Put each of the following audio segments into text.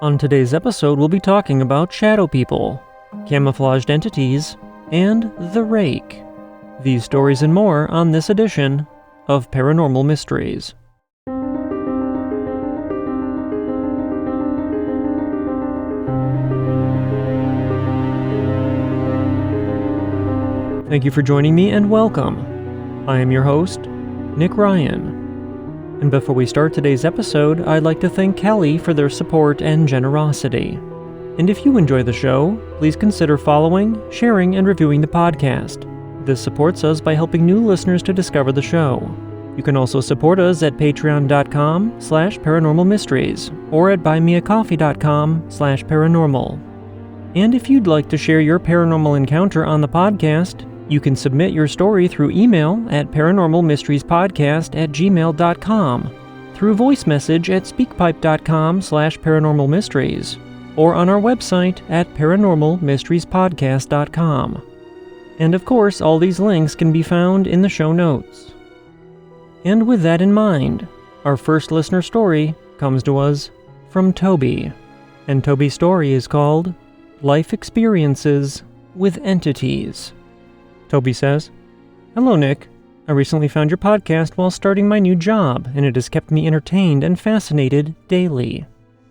On today's episode, we'll be talking about shadow people, camouflaged entities, and the rake. These stories and more on this edition of Paranormal Mysteries. Thank you for joining me and welcome. I am your host, Nick Ryan. And before we start today's episode, I'd like to thank Kelly for their support and generosity. And if you enjoy the show, please consider following, sharing, and reviewing the podcast. This supports us by helping new listeners to discover the show. You can also support us at patreon.com/paranormalmysteries or at buymeacoffee.com/paranormal. And if you'd like to share your paranormal encounter on the podcast, you can submit your story through email at paranormalmysteriespodcast@gmail.com, through voice message at speakpipe.com/paranormalmysteries, or on our website at paranormalmysteriespodcast.com. And of course, all these links can be found in the show notes. And with that in mind, our first listener story comes to us from Toby. And Toby's story is called Life Experiences with Entities. Toby says, "Hello, Nick. I recently found your podcast while starting my new job, and it has kept me entertained and fascinated daily.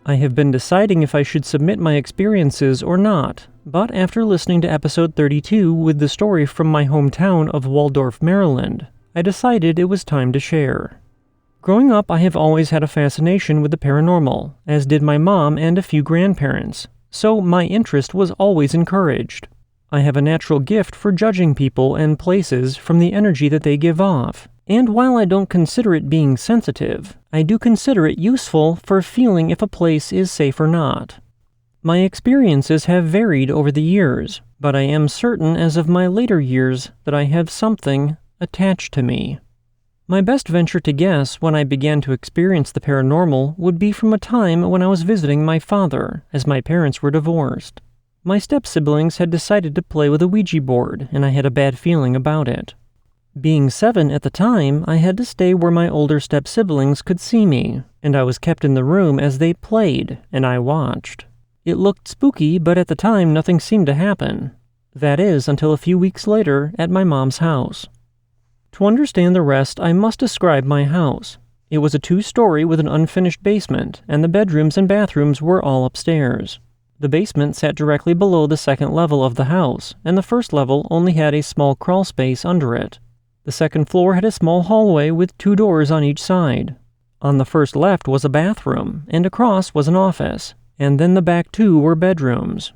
I have been deciding if I should submit my experiences or not, but after listening to episode 32 with the story from my hometown of Waldorf, Maryland, I decided it was time to share. Growing up, I have always had a fascination with the paranormal, as did my mom and a few grandparents, so my interest was always encouraged. I have a natural gift for judging people and places from the energy that they give off, and while I don't consider it being sensitive, I do consider it useful for feeling if a place is safe or not. My experiences have varied over the years, but I am certain as of my later years that I have something attached to me. My best venture to guess when I began to experience the paranormal would be from a time when I was visiting my father, as my parents were divorced. My step-siblings had decided to play with a Ouija board, and I had a bad feeling about it. Being 7 at the time, I had to stay where my older step-siblings could see me, and I was kept in the room as they played, and I watched. It looked spooky, but at the time nothing seemed to happen. That is, until a few weeks later at my mom's house. To understand the rest, I must describe my house. It was a 2-story with an unfinished basement, and the bedrooms and bathrooms were all upstairs. The basement sat directly below the second level of the house, and the first level only had a small crawl space under it. The second floor had a small hallway with 2 doors on each side. On the first left was a bathroom, and across was an office, and then the back 2 were bedrooms.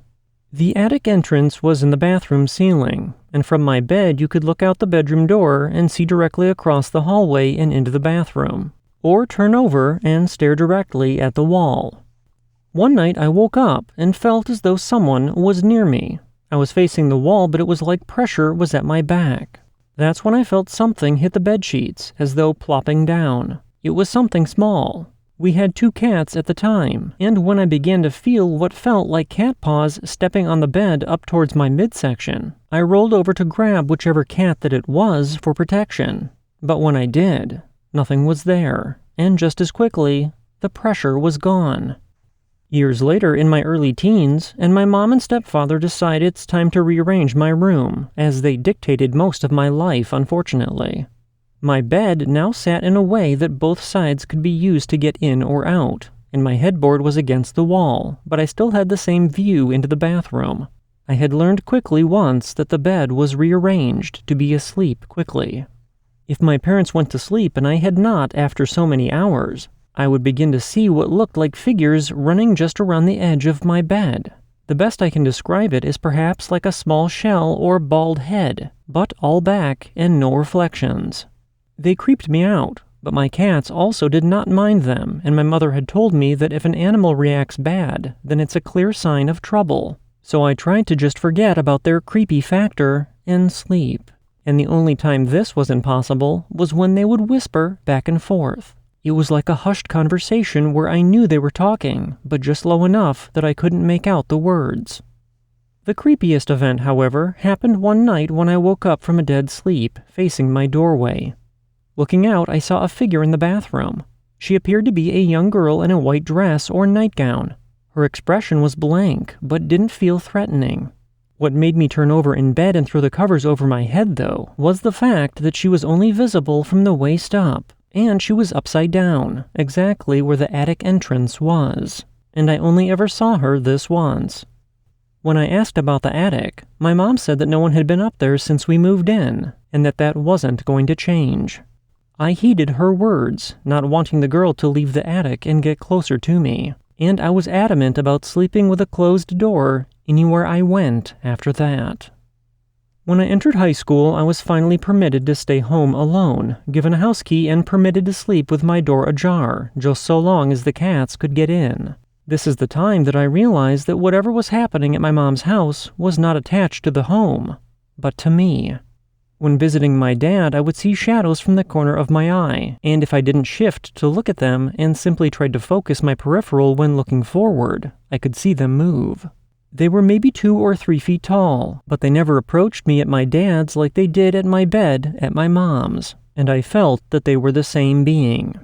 The attic entrance was in the bathroom ceiling, and from my bed you could look out the bedroom door and see directly across the hallway and into the bathroom, or turn over and stare directly at the wall. One night I woke up and felt as though someone was near me. I was facing the wall, but it was like pressure was at my back. That's when I felt something hit the bedsheets, as though plopping down. It was something small. We had 2 cats at the time, and when I began to feel what felt like cat paws stepping on the bed up towards my midsection, I rolled over to grab whichever cat that it was for protection. But when I did, nothing was there, and just as quickly, the pressure was gone. Years later, in my early teens, and my mom and stepfather decide it's time to rearrange my room, as they dictated most of my life, unfortunately. My bed now sat in a way that both sides could be used to get in or out, and my headboard was against the wall, but I still had the same view into the bathroom. I had learned quickly once that the bed was rearranged to be asleep quickly. If my parents went to sleep and I had not after so many hours, I would begin to see what looked like figures running just around the edge of my bed. The best I can describe it is perhaps like a small shell or bald head, but all back and no reflections. They creeped me out, but my cats also did not mind them, and my mother had told me that if an animal reacts bad, then it's a clear sign of trouble. So I tried to just forget about their creepy factor and sleep. And the only time this was impossible was when they would whisper back and forth. It was like a hushed conversation where I knew they were talking, but just low enough that I couldn't make out the words. The creepiest event, however, happened one night when I woke up from a dead sleep, facing my doorway. Looking out, I saw a figure in the bathroom. She appeared to be a young girl in a white dress or nightgown. Her expression was blank, but didn't feel threatening. What made me turn over in bed and throw the covers over my head, though, was the fact that she was only visible from the waist up, and she was upside down, exactly where the attic entrance was, and I only ever saw her this once. When I asked about the attic, my mom said that no one had been up there since we moved in, and that wasn't going to change. I heeded her words, not wanting the girl to leave the attic and get closer to me, and I was adamant about sleeping with a closed door anywhere I went after that. When I entered high school, I was finally permitted to stay home alone, given a house key and permitted to sleep with my door ajar, just so long as the cats could get in. This is the time that I realized that whatever was happening at my mom's house was not attached to the home, but to me. When visiting my dad, I would see shadows from the corner of my eye, and if I didn't shift to look at them and simply tried to focus my peripheral when looking forward, I could see them move. They were maybe 2 or 3 feet tall, but they never approached me at my dad's like they did at my bed at my mom's, and I felt that they were the same being.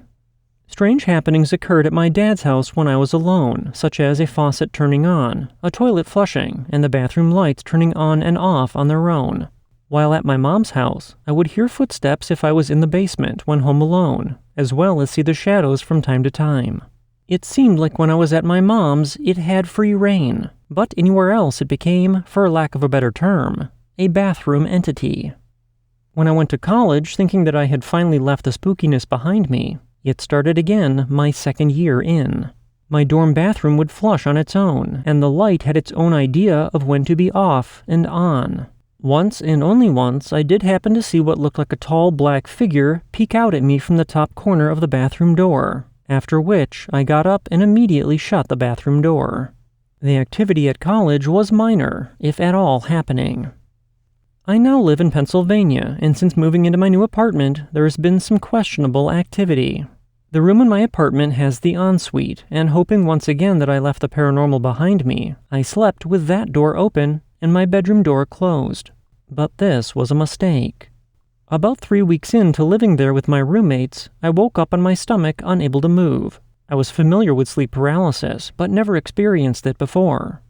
Strange happenings occurred at my dad's house when I was alone, such as a faucet turning on, a toilet flushing, and the bathroom lights turning on and off on their own. While at my mom's house, I would hear footsteps if I was in the basement when home alone, as well as see the shadows from time to time. It seemed like when I was at my mom's, it had free reign, but anywhere else it became, for lack of a better term, a bathroom entity. When I went to college, thinking that I had finally left the spookiness behind me, it started again my second year in. My dorm bathroom would flush on its own, and the light had its own idea of when to be off and on. Once, and only once, I did happen to see what looked like a tall black figure peek out at me from the top corner of the bathroom door, after which I got up and immediately shut the bathroom door. The activity at college was minor, if at all happening. I now live in Pennsylvania, and since moving into my new apartment, there has been some questionable activity. The room in my apartment has the ensuite, and hoping once again that I left the paranormal behind me, I slept with that door open and my bedroom door closed. But this was a mistake. About 3 weeks into living there with my roommates, I woke up on my stomach, unable to move. I was familiar with sleep paralysis, but never experienced it before.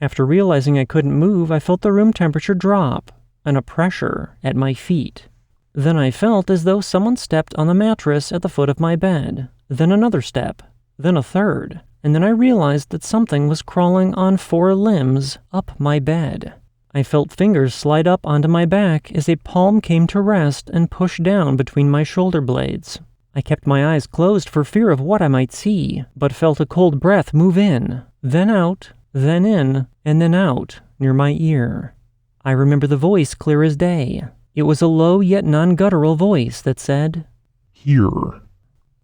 After realizing I couldn't move, I felt the room temperature drop, and a pressure at my feet. Then I felt as though someone stepped on the mattress at the foot of my bed, then another step, then a third, and then I realized that something was crawling on 4 limbs up my bed. I felt fingers slide up onto my back as a palm came to rest and push down between my shoulder blades. I kept my eyes closed for fear of what I might see, but felt a cold breath move in, then out, then in, and then out, near my ear. I remember the voice clear as day. It was a low yet non-guttural voice that said, "Here."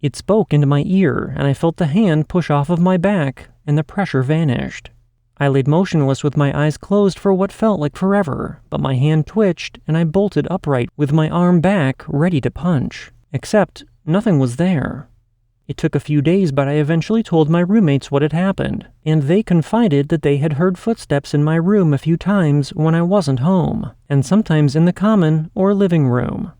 It spoke into my ear, and I felt the hand push off of my back, and the pressure vanished. I laid motionless with my eyes closed for what felt like forever, but my hand twitched, and I bolted upright with my arm back, ready to punch. Except, nothing was there. It took a few days, but I eventually told my roommates what had happened, and they confided that they had heard footsteps in my room a few times when I wasn't home, and sometimes in the common or living room.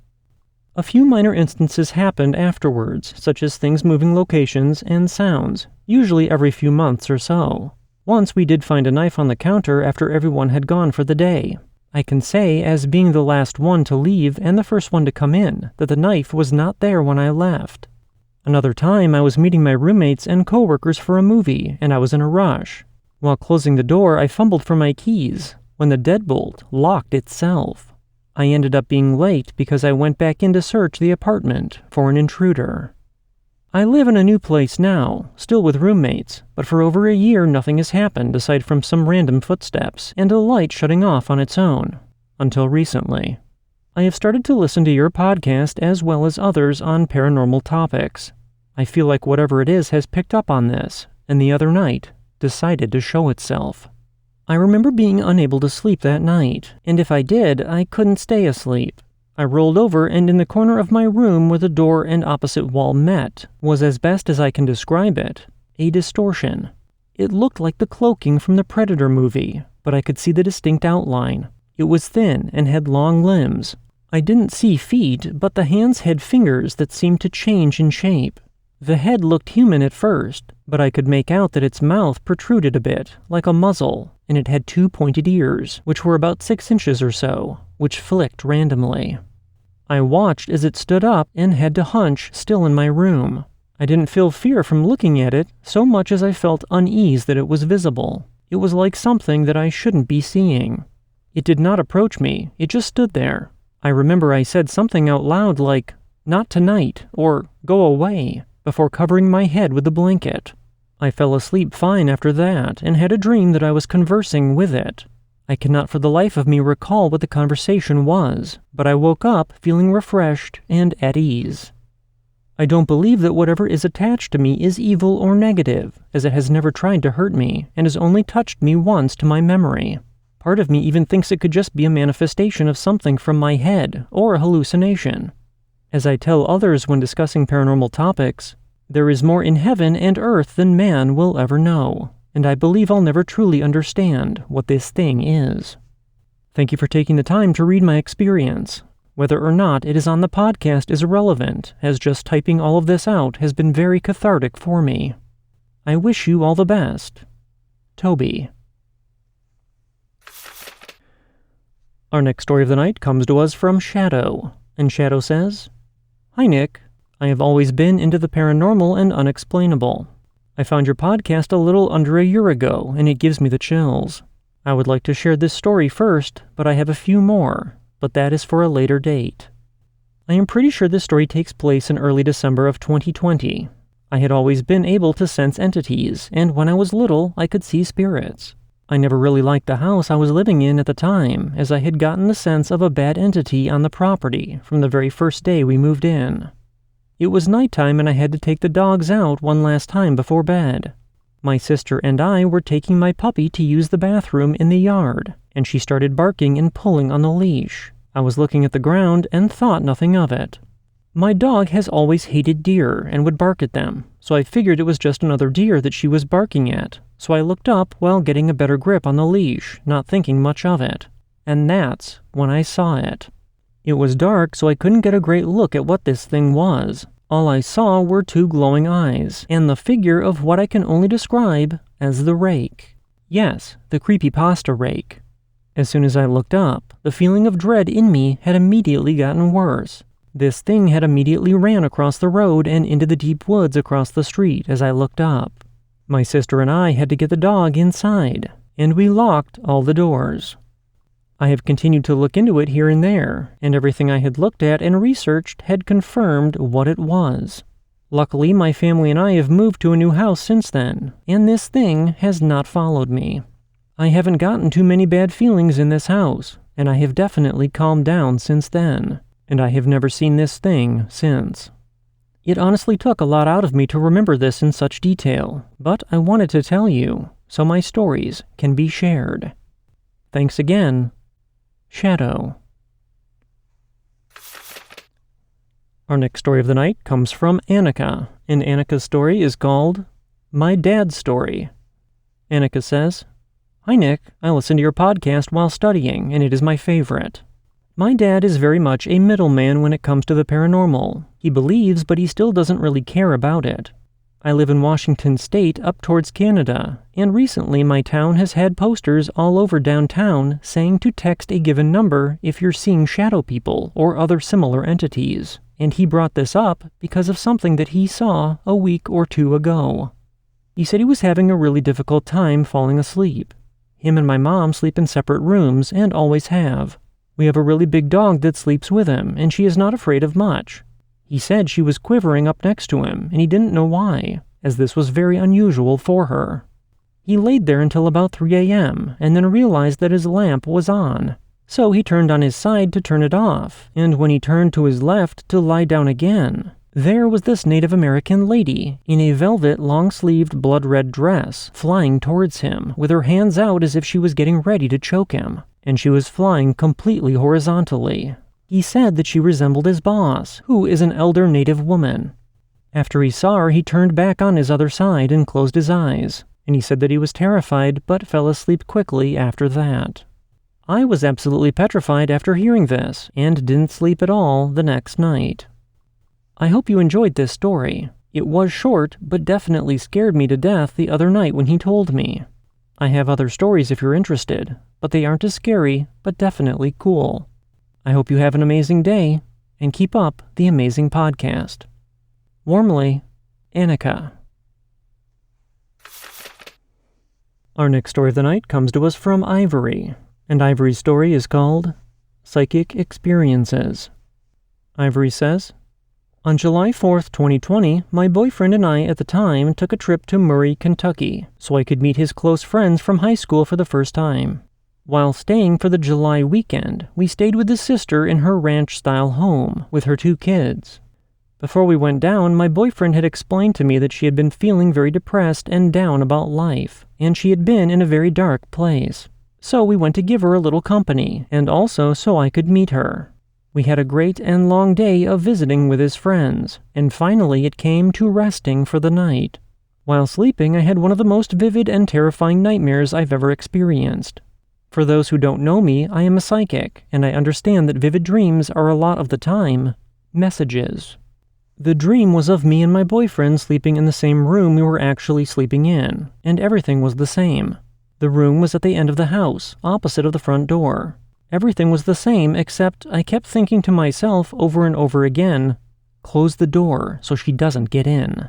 A few minor instances happened afterwards, such as things moving locations and sounds, usually every few months or so. Once we did find a knife on the counter after everyone had gone for the day. I can say, as being the last one to leave and the first one to come in, that the knife was not there when I left. Another time, I was meeting my roommates and coworkers for a movie, and I was in a rush. While closing the door, I fumbled for my keys, when the deadbolt locked itself. I ended up being late because I went back in to search the apartment for an intruder. I live in a new place now, still with roommates, but for over a year nothing has happened aside from some random footsteps and a light shutting off on its own. Until recently. I have started to listen to your podcast as well as others on paranormal topics. I feel like whatever it is has picked up on this, and the other night decided to show itself. I remember being unable to sleep that night, and if I did, I couldn't stay asleep. I rolled over, and in the corner of my room where the door and opposite wall met was, as best as I can describe it, a distortion. It looked like the cloaking from the Predator movie, but I could see the distinct outline. It was thin and had long limbs. I didn't see feet, but the hands had fingers that seemed to change in shape. The head looked human at first, but I could make out that its mouth protruded a bit, like a muzzle, and it had 2 pointed ears, which were about 6 inches or so, which flicked randomly. I watched as it stood up and had to hunch still in my room. I didn't feel fear from looking at it so much as I felt unease that it was visible. It was like something that I shouldn't be seeing. It did not approach me, it just stood there. I remember I said something out loud like, "Not tonight," or "Go away," before covering my head with the blanket. I fell asleep fine after that and had a dream that I was conversing with it. I cannot for the life of me recall what the conversation was, but I woke up feeling refreshed and at ease. I don't believe that whatever is attached to me is evil or negative, as it has never tried to hurt me and has only touched me once to my memory. Part of me even thinks it could just be a manifestation of something from my head or a hallucination. As I tell others when discussing paranormal topics, there is more in heaven and earth than man will ever know, and I believe I'll never truly understand what this thing is. Thank you for taking the time to read my experience. Whether or not it is on the podcast is irrelevant, as just typing all of this out has been very cathartic for me. I wish you all the best. Toby. Our next story of the night comes to us from Shadow, and Shadow says, "Hi Nick, I have always been into the paranormal and unexplainable. I found your podcast a little under a year ago, and it gives me the chills. I would like to share this story first, but I have a few more, but that is for a later date. I am pretty sure this story takes place in early December of 2020. I had always been able to sense entities, and when I was little, I could see spirits. I never really liked the house I was living in at the time, as I had gotten the sense of a bad entity on the property from the very first day we moved in. It was nighttime and I had to take the dogs out one last time before bed. My sister and I were taking my puppy to use the bathroom in the yard, and she started barking and pulling on the leash. I was looking at the ground and thought nothing of it. My dog has always hated deer and would bark at them, so I figured it was just another deer that she was barking at. So I looked up while getting a better grip on the leash, not thinking much of it. And that's when I saw it. It was dark, so I couldn't get a great look at what this thing was. All I saw were 2 glowing eyes, and the figure of what I can only describe as the rake. Yes, the creepypasta rake. As soon as I looked up, the feeling of dread in me had immediately gotten worse. This thing had immediately ran across the road and into the deep woods across the street as I looked up. My sister and I had to get the dog inside, and we locked all the doors. I have continued to look into it here and there, and everything I had looked at and researched had confirmed what it was. Luckily, my family and I have moved to a new house since then, and this thing has not followed me. I haven't gotten too many bad feelings in this house, and I have definitely calmed down since then, and I have never seen this thing since. It honestly took a lot out of me to remember this in such detail, but I wanted to tell you, so my stories can be shared. Thanks again, Shadow. Our next story of the night comes from Annika, and Annika's story is called My Dad's Story. Annika says, "Hi Nick, I listen to your podcast while studying, and it is my favorite. My dad is very much a middleman when it comes to the paranormal. He believes, but he still doesn't really care about it. I live in Washington State up towards Canada, and recently my town has had posters all over downtown saying to text a given number if you're seeing shadow people or other similar entities, and he brought this up because of something that he saw a week or 2 ago. He said he was having a really difficult time falling asleep. Him and my mom sleep in separate rooms and always have. We have a really big dog that sleeps with him, and she is not afraid of much. He said she was quivering up next to him, and he didn't know why, as this was very unusual for her. He laid there until about 3 a.m., and then realized that his lamp was on. So he turned on his side to turn it off, and when he turned to his left to lie down again, there was this Native American lady in a velvet long-sleeved blood-red dress flying towards him with her hands out as if she was getting ready to choke him, and she was flying completely horizontally. He said that she resembled his boss, who is an elder Native woman. After he saw her, he turned back on his other side and closed his eyes, and he said that he was terrified but fell asleep quickly after that. I was absolutely petrified after hearing this, and didn't sleep at all the next night. I hope you enjoyed this story. It was short, but definitely scared me to death the other night when he told me. I have other stories if you're interested, but they aren't as scary, but definitely cool. I hope you have an amazing day, and keep up the amazing podcast. Warmly, Annika. Our next story of the night comes to us from Ivory, and Ivory's story is called Psychic Experiences. Ivory says, on July 4th, 2020, my boyfriend and I at the time took a trip to Murray, Kentucky, so I could meet his close friends from high school for the first time. While staying for the July weekend, we stayed with his sister in her ranch-style home with her 2 kids. Before we went down, my boyfriend had explained to me that she had been feeling very depressed and down about life, and she had been in a very dark place. So we went to give her a little company, and also so I could meet her. We had a great and long day of visiting with his friends, and finally it came to resting for the night. While sleeping, I had one of the most vivid and terrifying nightmares I've ever experienced. For those who don't know me, I am a psychic, and I understand that vivid dreams are a lot of the time messages. The dream was of me and my boyfriend sleeping in the same room we were actually sleeping in, and everything was the same. The room was at the end of the house, opposite of the front door. Everything was the same, except I kept thinking to myself over and over again, close the door so she doesn't get in.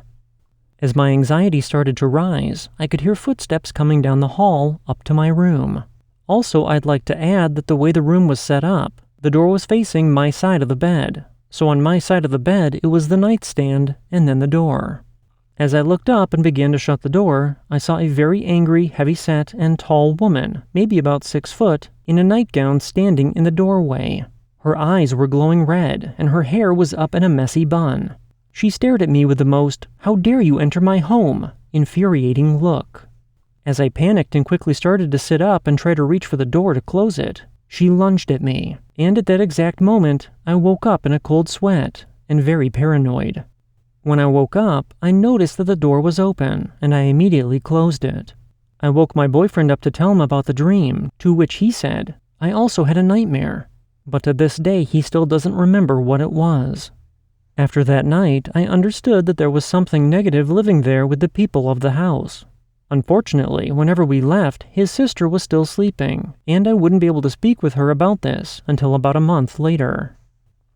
As my anxiety started to rise, I could hear footsteps coming down the hall up to my room. Also, I'd like to add that the way the room was set up, the door was facing my side of the bed. So on my side of the bed, it was the nightstand and then the door. As I looked up and began to shut the door, I saw a very angry, heavy-set, and tall woman, maybe about 6 foot, in a nightgown standing in the doorway. Her eyes were glowing red, and her hair was up in a messy bun. She stared at me with the most, "How dare you enter my home?" infuriating look. As I panicked and quickly started to sit up and try to reach for the door to close it, she lunged at me, and at that exact moment, I woke up in a cold sweat and very paranoid. When I woke up, I noticed that the door was open, and I immediately closed it. I woke my boyfriend up to tell him about the dream, to which he said, I also had a nightmare, but to this day he still doesn't remember what it was. After that night, I understood that there was something negative living there with the people of the house. Unfortunately, whenever we left, his sister was still sleeping, and I wouldn't be able to speak with her about this until about a month later.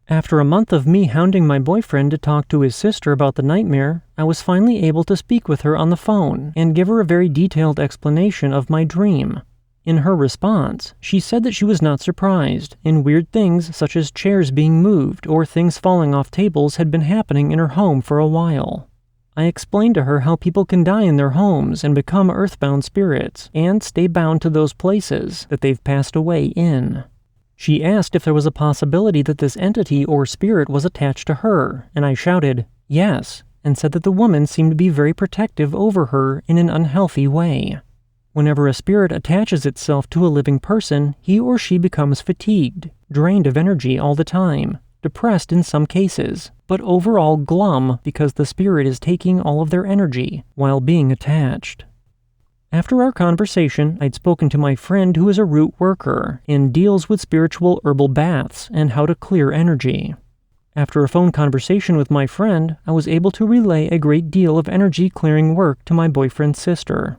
After a month of me hounding my boyfriend to talk to his sister about the nightmare, I was finally able to speak with her on the phone and give her a very detailed explanation of my dream. In her response, she said that she was not surprised, and weird things such as chairs being moved or things falling off tables had been happening in her home for a while. I explained to her how people can die in their homes and become earthbound spirits and stay bound to those places that they've passed away in. She asked if there was a possibility that this entity or spirit was attached to her, and I shouted, yes, and said that the woman seemed to be very protective over her in an unhealthy way. Whenever a spirit attaches itself to a living person, he or she becomes fatigued, drained of energy all the time, depressed in some cases, but overall glum because the spirit is taking all of their energy while being attached. After our conversation, I'd spoken to my friend who is a root worker and deals with spiritual herbal baths and how to clear energy. After a phone conversation with my friend, I was able to relay a great deal of energy clearing work to my boyfriend's sister.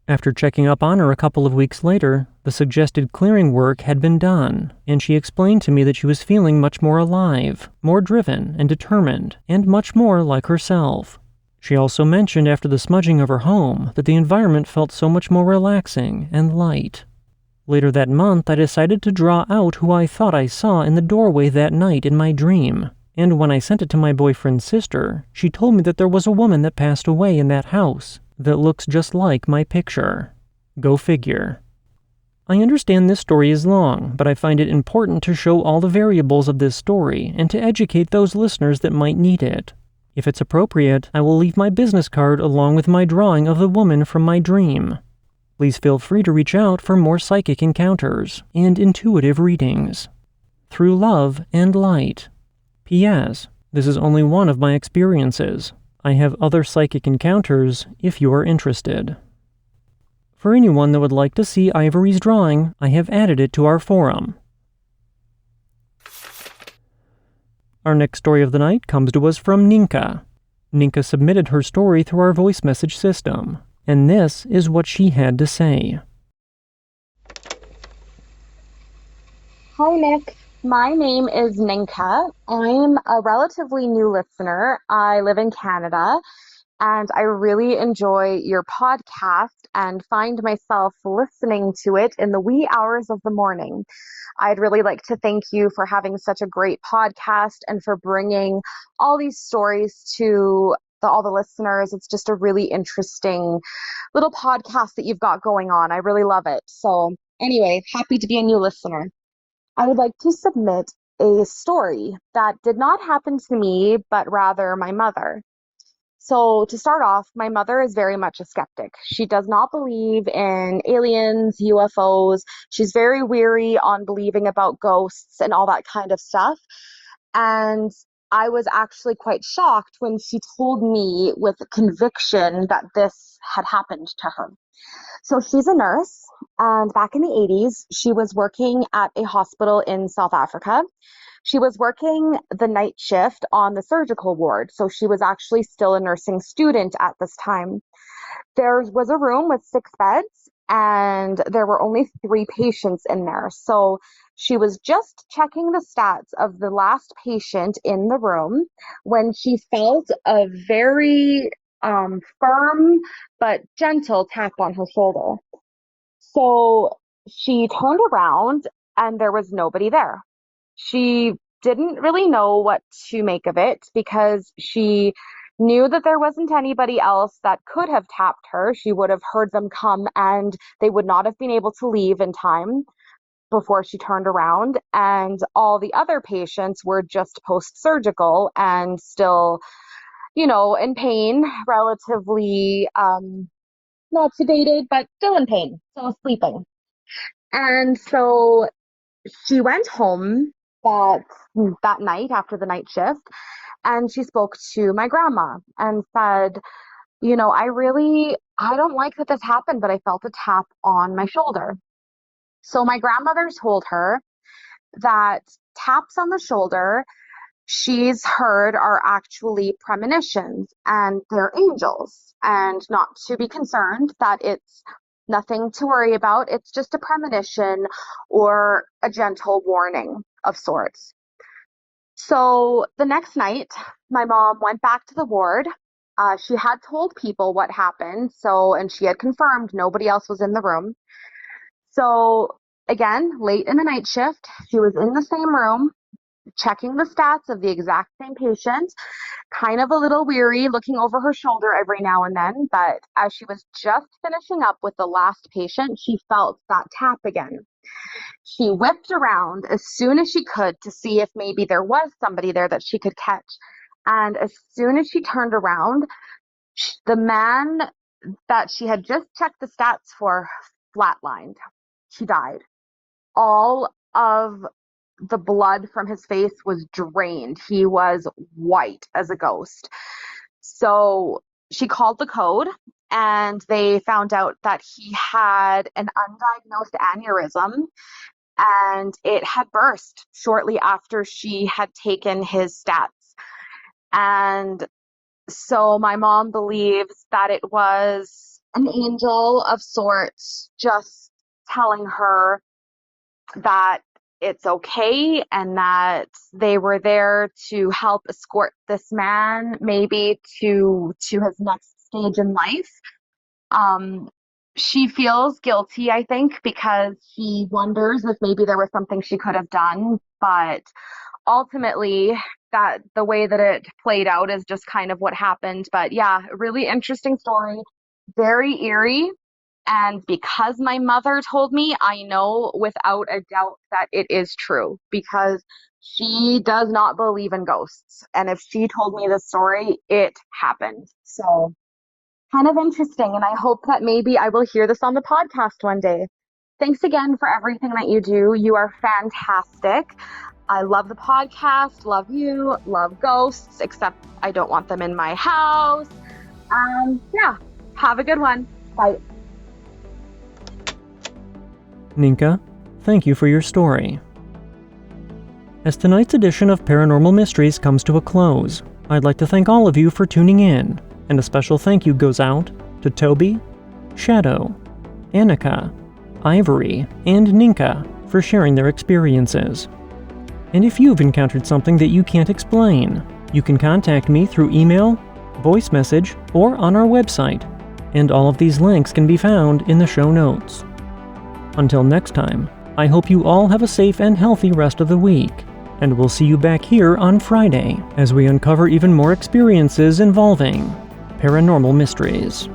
After checking up on her a couple of weeks later, the suggested clearing work had been done, and she explained to me that she was feeling much more alive, more driven and determined, and much more like herself. She also mentioned after the smudging of her home that the environment felt so much more relaxing and light. Later that month, I decided to draw out who I thought I saw in the doorway that night in my dream, and when I sent it to my boyfriend's sister, she told me that there was a woman that passed away in that house that looks just like my picture. Go figure. I understand this story is long, but I find it important to show all the variables of this story and to educate those listeners that might need it. If it's appropriate, I will leave my business card along with my drawing of the woman from my dream. Please feel free to reach out for more psychic encounters and intuitive readings. Through love and light. P.S. This is only one of my experiences. I have other psychic encounters if you are interested. For anyone that would like to see Ivory's drawing, I have added it to our forum. Our next story of the night comes to us from Ninka. Ninka submitted her story through our voice message system, and this is what she had to say. Hi, Nick. My name is Ninka. I'm a relatively new listener. I live in Canada, and I really enjoy your podcast and find myself listening to it in the wee hours of the morning. I'd really like to thank you for having such a great podcast and for bringing all these stories to all the listeners. It's just a really interesting little podcast that you've got going on. I really love it. So, anyway, happy to be a new listener. I would like to submit a story that did not happen to me, but rather my mother. So, to start off, my mother is very much a skeptic. She does not believe in aliens, UFOs. She's very weary on believing about ghosts and all that kind of stuff. And I was actually quite shocked when she told me with conviction that this had happened to her. So she's a nurse, and back in the 80s, she was working at a hospital in South Africa. She was working the night shift on the surgical ward, so she was actually still a nursing student at this time. There was a room with 6 beds, and there were only 3 patients in there. So she was just checking the stats of the last patient in the room when she felt a very firm but gentle tap on her shoulder. So she turned around and there was nobody there. She didn't really know what to make of it because she knew that there wasn't anybody else that could have tapped her. She would have heard them come and they would not have been able to leave in time before she turned around. And all the other patients were just post-surgical and still, in pain, relatively not sedated, but still in pain, still sleeping. And so she went home that night after the night shift, and she spoke to my grandma and said, I don't like that this happened, but I felt a tap on my shoulder. So my grandmother told her that taps on the shoulder she's heard are actually premonitions and they're angels, and not to be concerned, that it's nothing to worry about. It's just a premonition or a gentle warning of sorts. So the next night, my mom went back to the ward. She had told people what happened, and she had confirmed nobody else was in the room. So again, late in the night shift, she was in the same room, checking the stats of the exact same patient, kind of a little weary, looking over her shoulder every now and then. But as she was just finishing up with the last patient, she felt that tap again. She whipped around as soon as she could to see if maybe there was somebody there that she could catch. And as soon as she turned around, the man that she had just checked the stats for flatlined. She died. All of the blood from his face was drained. He was white as a ghost. So she called the code and they found out that he had an undiagnosed aneurysm and it had burst shortly after she had taken his stats. And so my mom believes that it was an angel of sorts just telling her that it's okay and that they were there to help escort this man maybe to his next stage in life. Um, she feels guilty, I think, because she wonders if maybe there was something she could have done, but ultimately that the way that it played out is just kind of what happened. But yeah, really interesting story, very eerie. And because my mother told me, I know without a doubt that it is true because she does not believe in ghosts. And if she told me the story, it happened. So kind of interesting. And I hope that maybe I will hear this on the podcast one day. Thanks again for everything that you do. You are fantastic. I love the podcast, love you, love ghosts, except I don't want them in my house. Yeah, have a good one. Bye. Ninka, thank you for your story. As tonight's edition of Paranormal Mysteries comes to a close, I'd like to thank all of you for tuning in, and a special thank you goes out to Toby, Shadow, Annika, Ivory, and Ninka for sharing their experiences. And if you've encountered something that you can't explain, you can contact me through email, voice message, or on our website, and all of these links can be found in the show notes. Until next time, I hope you all have a safe and healthy rest of the week, and we'll see you back here on Friday as we uncover even more experiences involving paranormal mysteries.